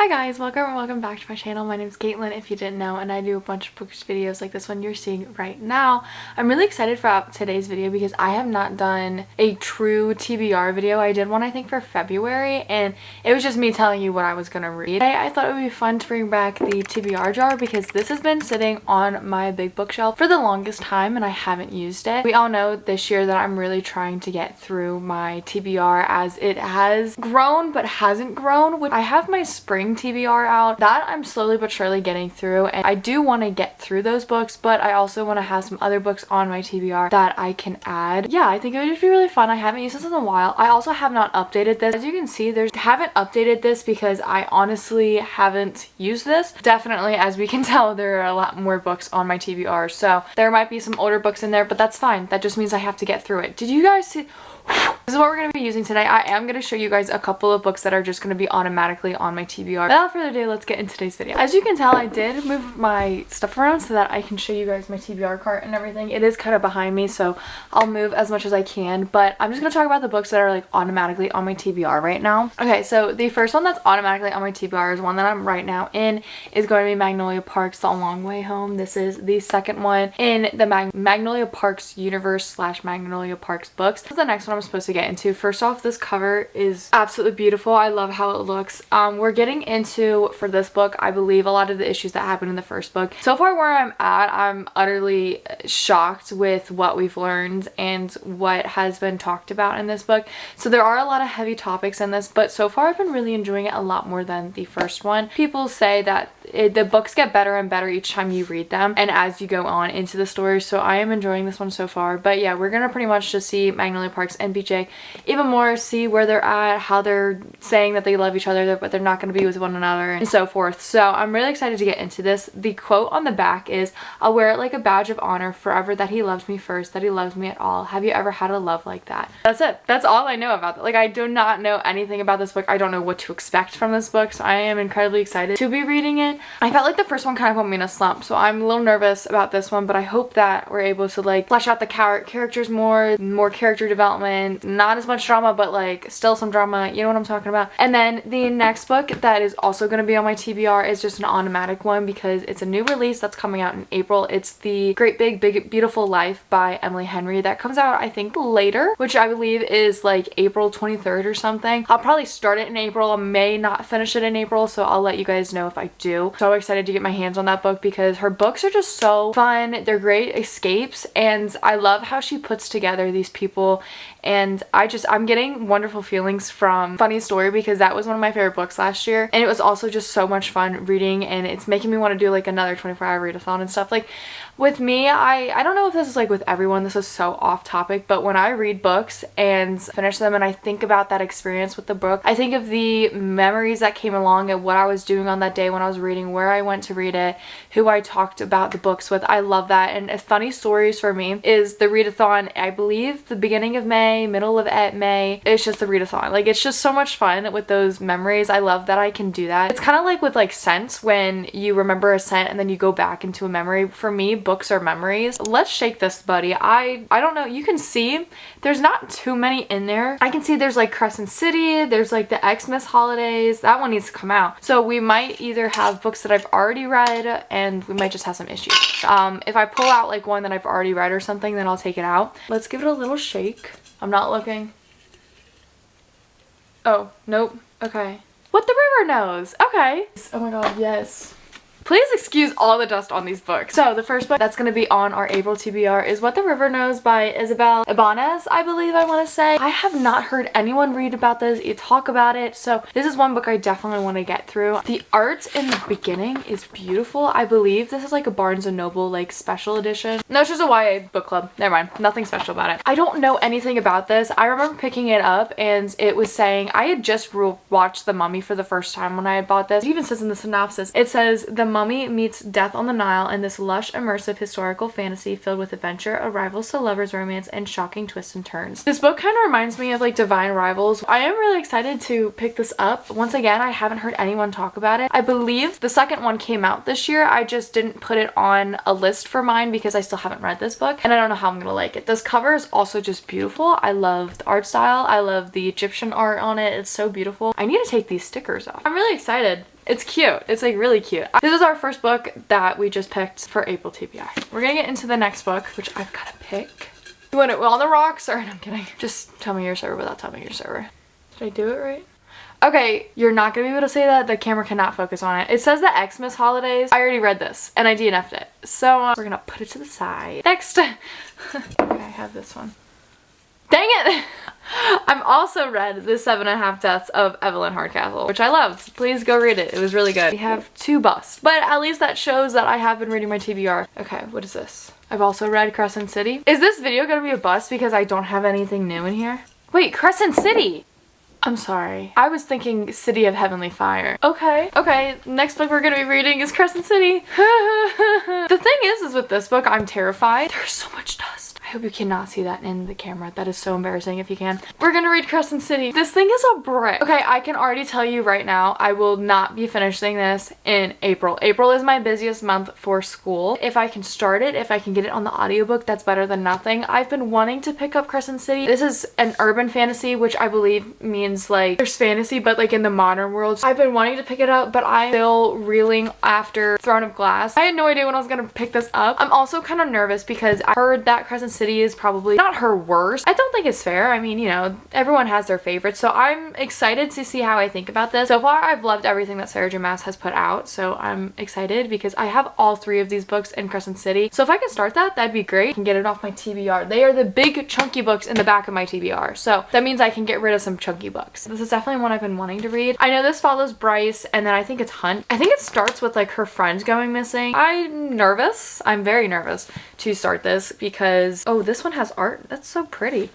Hi guys, welcome back to my channel. My name is Caitlin, if you didn't know, and I do a bunch of books videos like this one you're seeing right now. I'm really excited for today's video because I have not done a true TBR video. I did one I think for February, and it was just me telling you what I was gonna read. Today I thought it would be fun to bring back the TBR jar because this has been sitting on my big bookshelf for the longest time and I haven't used it. We all know this year that I'm really trying to get through my TBR as it has grown but hasn't grown. I have my spring TBR out that I'm slowly but surely getting through, and I do want to get through those books, but I also want to have some other books on my TBR that I can add. Yeah, I think it would just be really fun. I haven't used this in a while. I also have not updated this. As you can see, haven't updated this because I honestly haven't used this. Definitely, as we can tell, there are a lot more books on my TBR, so there might be some older books in there, but that's fine. That just means I have to get through it. Did you guys see? This is what we're going to be using today. I am going to show you guys a couple of books that are just going to be automatically on my TBR. Without further ado, let's get into today's video. As you can tell, I did move my stuff around so that I can show you guys my TBR cart and everything. It is kind of behind me, so I'll move as much as I can, but I'm just going to talk about the books that are like automatically on my TBR right now. Okay, so the first one that's automatically on my TBR is one that I'm right now in, is going to be Magnolia Park's The Long Way Home. This is the second one in the Magnolia Parks universe / Magnolia Parks books. This is the next one I'm supposed to get into. First off, this cover is absolutely beautiful. I love how it looks. We're getting into, for this book, I believe a lot of the issues that happened in the first book. So far where I'm at, I'm utterly shocked with what we've learned and what has been talked about in this book. So there are a lot of heavy topics in this, but so far I've been really enjoying it a lot more than the first one. People say that the books get better and better each time you read them and as you go on into the story, so I am enjoying this one so far. But yeah, we're gonna pretty much just see Magnolia Parks and BJ even more, see where they're at, how they're saying that they love each other but they're not going to be with one another, and so forth. So I'm really excited to get into this. The quote on the back is, "I'll wear it like a badge of honor forever that he loves me first, that he loves me at all. Have you ever had a love like that?" That's it. That's all I know about it. Like, I do not know anything about this book. I don't know what to expect from this book, so I am incredibly excited to be reading it. I felt like the first one kind of put me in a slump, so I'm a little nervous about this one, but I hope that we're able to like flesh out the characters more character development, not as much drama, but like still some drama, you know what I'm talking about. And then the next book that is also going to be on my TBR is just an automatic one because it's a new release that's coming out in April. It's The Great Big Beautiful Life by Emily Henry. That comes out I think later, which I believe is like April 23rd or something. I'll probably start it in April. I may not finish it in April, so I'll let you guys know if I do. So excited to get my hands on that book because her books are just so fun. They're great escapes, and I love how she puts together these people, and I'm getting wonderful feelings from Funny Story because that was one of my favorite books last year, and it was also just so much fun reading, and it's making me want to do like another 24-hour readathon and stuff. Like with me, I don't know if this is like with everyone, this is so off topic, but when I read books and finish them and I think about that experience with the book, I think of the memories that came along and what I was doing on that day when I was reading, where I went to read it, who I talked about the books with. I love that. And Funny Stories for me is the readathon, I believe the beginning of May, middle of May. It's just the readathon. Like, it's just so much fun with those memories. I love that I can do that. It's kind of like with like scents, when you remember a scent and then you go back into a memory. For me, books are memories. Let's shake this, buddy. I don't know. You can see there's not too many in there. I can see there's like Crescent City, there's like the Xmas Holidays. That one needs to come out. So we might either have books that I've already read and we might just have some issues. If I pull out like one that I've already read or something, then I'll take it out. Let's give it a little shake. I'm not looking. Oh, nope. Okay. What the River Knows. Okay. Oh my god, yes. Please excuse all the dust on these books. So the first book that's going to be on our April TBR is What the River Knows by Isabel Ibanez, I believe I want to say. I have not heard anyone read about this, talk about it, so this is one book I definitely want to get through. The art in the beginning is beautiful. I believe this is like a Barnes & Noble like special edition. No, it's just a YA book club. Never mind. Nothing special about it. I don't know anything about this. I remember picking it up and it was saying, I had just watched The Mummy for the first time when I had bought this. It even says in the synopsis, it says, "The Mummy meets death on the Nile in this lush, immersive historical fantasy filled with adventure, arrivals to lovers, romance, and shocking twists and turns." This book kind of reminds me of like Divine Rivals. I am really excited to pick this up. Once again, I haven't heard anyone talk about it. I believe the second one came out this year. I just didn't put it on a list for mine because I still haven't read this book and I don't know how I'm gonna like it. This cover is also just beautiful. I love the art style. I love the Egyptian art on it. It's so beautiful. I need to take these stickers off. I'm really excited. It's cute. It's like really cute. This is our first book that we just picked for April TBR. We're gonna get into the next book, which I've got to pick. You want it on the rocks? Or no, I'm kidding. Just tell me your server without telling me your server. Did I do it right? Okay, you're not gonna be able to say that. The camera cannot focus on it. It says the Xmas holidays. I already read this and I DNF'd it. So we're gonna put it to the side. Next. Okay, I have this one. Dang it! I've also read The 7.5 Deaths of Evelyn Hardcastle, which I loved. Please go read it. It was really good. We have 2 busts, but at least that shows that I have been reading my TBR. Okay, what is this? I've also read Crescent City. Is this video gonna be a bust because I don't have anything new in here? Wait, Crescent City! I'm sorry. I was thinking City of Heavenly Fire. Okay, next book we're gonna be reading is Crescent City. The thing is with this book, I'm terrified. There's so much dust. I hope you cannot see that in the camera. That is so embarrassing if you can. We're gonna read Crescent City. This thing is a brick. Okay, I can already tell you right now, I will not be finishing this in April. April is my busiest month for school. If I can start it, if I can get it on the audiobook, that's better than nothing. I've been wanting to pick up Crescent City. This is an urban fantasy, which I believe means like there's fantasy, but like in the modern world. I've been wanting to pick it up, but I'm still reeling after Throne of Glass. I had no idea when I was gonna pick this up. I'm also kind of nervous because I heard that Crescent City is probably not her worst. I don't think it's fair. I mean, you know, everyone has their favorites, so I'm excited to see how I think about this. So far, I've loved everything that Sarah J Maas has put out, so I'm excited because I have all 3 of these books in Crescent City. So if I can start that, that'd be great. I can get it off my TBR. They are the big chunky books in the back of my TBR, so that means I can get rid of some chunky books. This is definitely one I've been wanting to read. I know this follows Bryce, and then I think it's Hunt. I think it starts with like her friends going missing. I'm nervous. I'm very nervous to start this because, oh, this one has art. That's so pretty.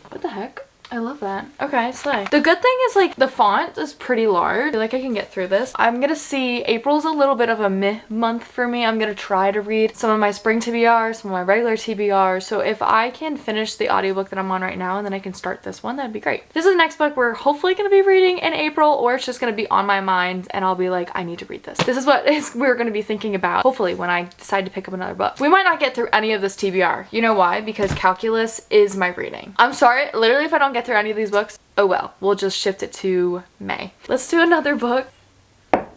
What the heck? I love that. Okay, slay. The good thing is like the font is pretty large. I feel like I can get through this. I'm gonna see, April's a little bit of a meh month for me. I'm gonna try to read some of my spring TBR, some of my regular TBR. So if I can finish the audiobook that I'm on right now and then I can start this one, that'd be great. This is the next book we're hopefully gonna be reading in April, or it's just gonna be on my mind and I'll be like, I need to read this. This is what we're gonna be thinking about, hopefully, when I decide to pick up another book. We might not get through any of this TBR. You know why? Because calculus is my reading. I'm sorry, literally if I don't get through any of these books, oh well, we'll just shift it to May. Let's do another book.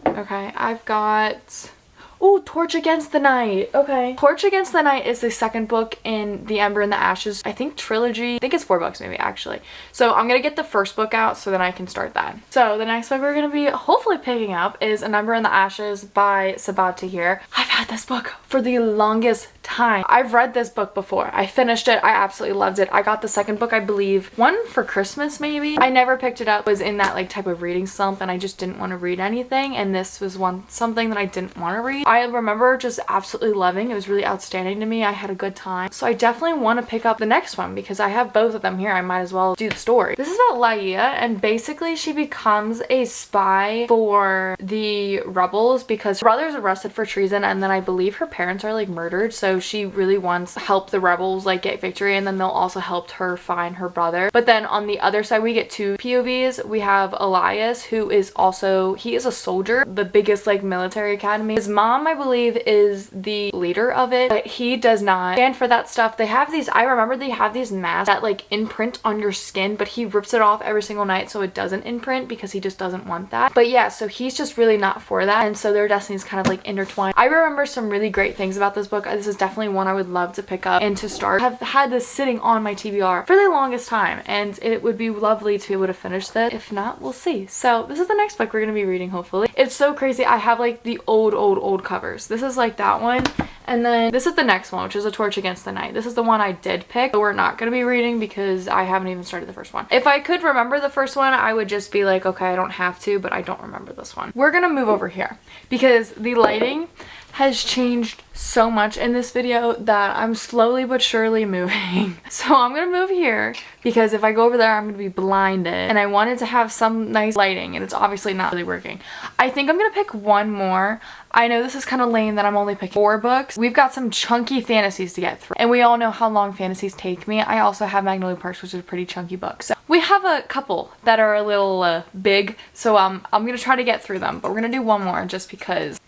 Okay, I've got, oh, Torch Against the Night. Okay. Torch Against the Night is the second book in the Ember and the Ashes, I think, trilogy. I think it's 4 books maybe, actually. So I'm gonna get the first book out so then I can start that. So the next book we're gonna be hopefully picking up is An Ember in the Ashes by Sabaa Tahir. I've had this book for the longest time. I've read this book before. I finished it. I absolutely loved it. I got the second book, I believe, one for Christmas maybe. I never picked it up. I was in that like type of reading slump and I just didn't want to read anything, and this was something that I didn't want to read. I remember just absolutely loving. It was really outstanding to me. I had a good time. So I definitely want to pick up the next one because I have both of them here. I might as well do the story. This is about Laia, and basically she becomes a spy for the rebels because her brother's arrested for treason, and then I believe her parents are like murdered, so she really wants to help the rebels like get victory, and then they'll also help her find her brother. But then on the other side we get 2 POVs. We have Elias, who is also, he is a soldier, the biggest like military academy. His mom, I believe, is the leader of it, but he does not stand for that stuff. They have these, I remember they have these masks that like imprint on your skin, but he rips it off every single night so it doesn't imprint because he just doesn't want that. But yeah, so he's just really not for that, and so their destinies kind of like intertwined. I remember some really great things about this book. This is definitely one I would love to pick up and to start. I've had this sitting on my TBR for the longest time, and it would be lovely to be able to finish this. If not, we'll see. So this is the next book we're gonna be reading, hopefully. It's so crazy. I have like the old covers. This is like that one, and then this is the next one, which is A Torch Against the Night. This is the one I did pick, but we're not gonna be reading because I haven't even started the first one. If I could remember the first one, I would just be like, okay, I don't have to, but I don't remember this one. We're gonna move over here because the lighting has changed so much in this video that I'm slowly but surely moving. So I'm gonna move here because if I go over there, I'm gonna be blinded, and I wanted to have some nice lighting, and it's obviously not really working. I think I'm gonna pick one more. I know this is kind of lame that I'm only picking 4 books. We've got some chunky fantasies to get through, and we all know how long fantasies take me. I also have Magnolia Parks, which is a pretty chunky book. So we have a couple that are a little big, so I'm gonna try to get through them, but we're gonna do one more just because.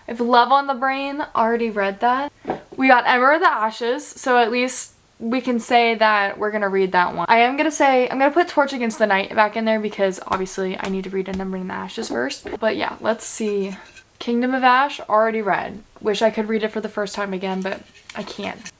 I have Love on the Brain, already read that. We got Ember of the Ashes, so at least we can say that we're gonna read that one. I'm gonna put Torch Against the Night back in there because obviously I need to read Ember in the Ashes first. But yeah, let's see. Kingdom of Ash, already read. Wish I could read it for the first time again, but I can't.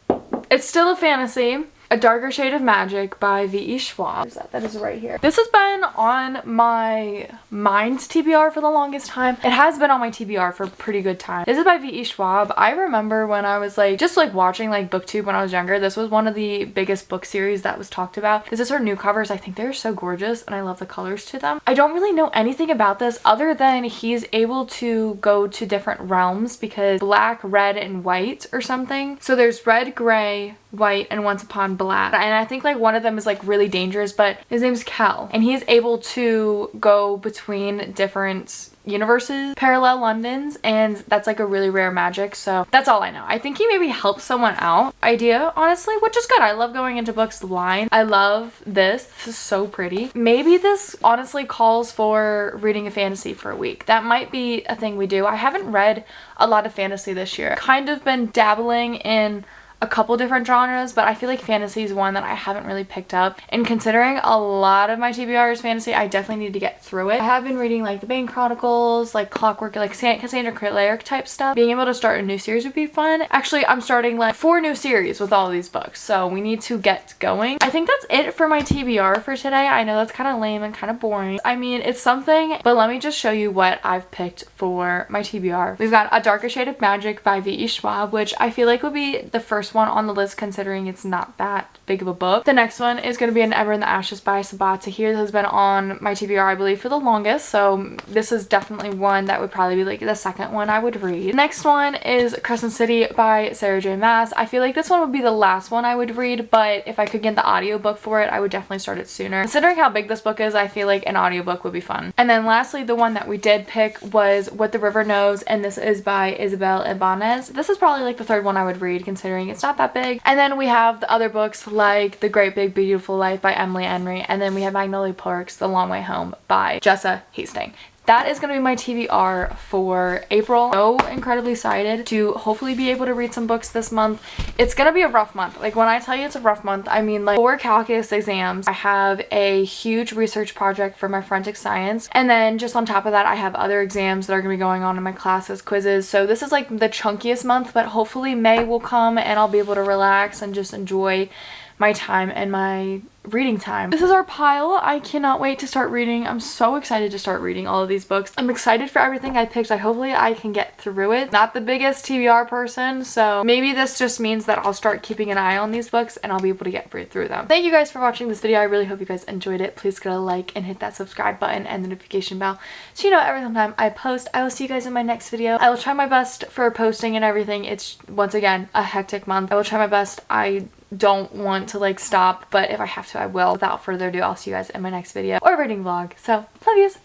It's still a fantasy. A Darker Shade of Magic by V.E. Schwab. That is right here. This has been on my Minds TBR for the longest time. It has been on my TBR for a pretty good time. This is by V.E. Schwab. I remember when I was like, just like watching like BookTube when I was younger, this was one of the biggest book series that was talked about. This is her new covers. I think they're so gorgeous and I love the colors to them. I don't really know anything about this other than he's able to go to different realms because black, red, and white or something. So there's red, gray, white, and Once Upon Black. And I think like one of them is like really dangerous, but his name's Kel. And he's able to go between different universes, parallel Londons, and that's like a really rare magic. So that's all I know. I think he maybe helped someone out idea, honestly, which is good. I love going into books blind. I love this. This is so pretty. Maybe this honestly calls for reading a fantasy for a week. That might be a thing we do. I haven't read a lot of fantasy this year. Kind of been dabbling in a couple different genres, but I feel like fantasy is one that I haven't really picked up. And considering a lot of my TBR is fantasy, I definitely need to get through it. I have been reading like the Bane Chronicles, like Clockwork, like Cassandra Clare type stuff. Being able to start a new series would be fun. Actually, I'm starting like 4 new series with all these books, so we need to get going. I think that's it for my TBR for today. I know that's kind of lame and kind of boring. I mean, it's something, but let me just show you what I've picked for my TBR. We've got A Darker Shade of Magic by V.E. Schwab, which I feel like would be the first one on the list considering it's not that big of a book. The next one is going to be An Ember in the Ashes by Sabaa Tahir. This has been on my TBR, I believe, for the longest, so this is definitely one that would probably be like the second one I would read. Next one is Crescent City by Sarah J. Maas. I feel like this one would be the last one I would read, but if I could get the audiobook for it, I would definitely start it sooner. Considering how big this book is, I feel like an audiobook would be fun. And then lastly, the one that we did pick was What the River Knows, and this is by Isabel Ibanez. This is probably like the third one I would read considering it's not that big. And then we have the other books like The Great Big Beautiful Life by Emily Henry, and then we have Magnolia Park's The Long Way Home by Jessa Hastings. That is going to be my TBR for April. So incredibly excited to hopefully be able to read some books this month. It's going to be a rough month. Like when I tell you it's a rough month, I mean like 4 calculus exams. I have a huge research project for my forensic science. And then just on top of that, I have other exams that are going to be going on in my classes, quizzes. So this is like the chunkiest month, but hopefully May will come and I'll be able to relax and just enjoy my time and my reading time. This is our pile. I cannot wait to start reading. I'm so excited to start reading all of these books. I'm excited for everything I picked. Hopefully I can get through it. Not the biggest TBR person, so maybe this just means that I'll start keeping an eye on these books and I'll be able to get through them. Thank you guys for watching this video. I really hope you guys enjoyed it. Please go to like and hit that subscribe button and the notification bell so you know every time I post. I will see you guys in my next video. I will try my best for posting and everything. It's once again a hectic month. I will try my best. I don't want to like stop, but if I have to I will. Without further ado, I'll see you guys in my next video or reading vlog. So love yous.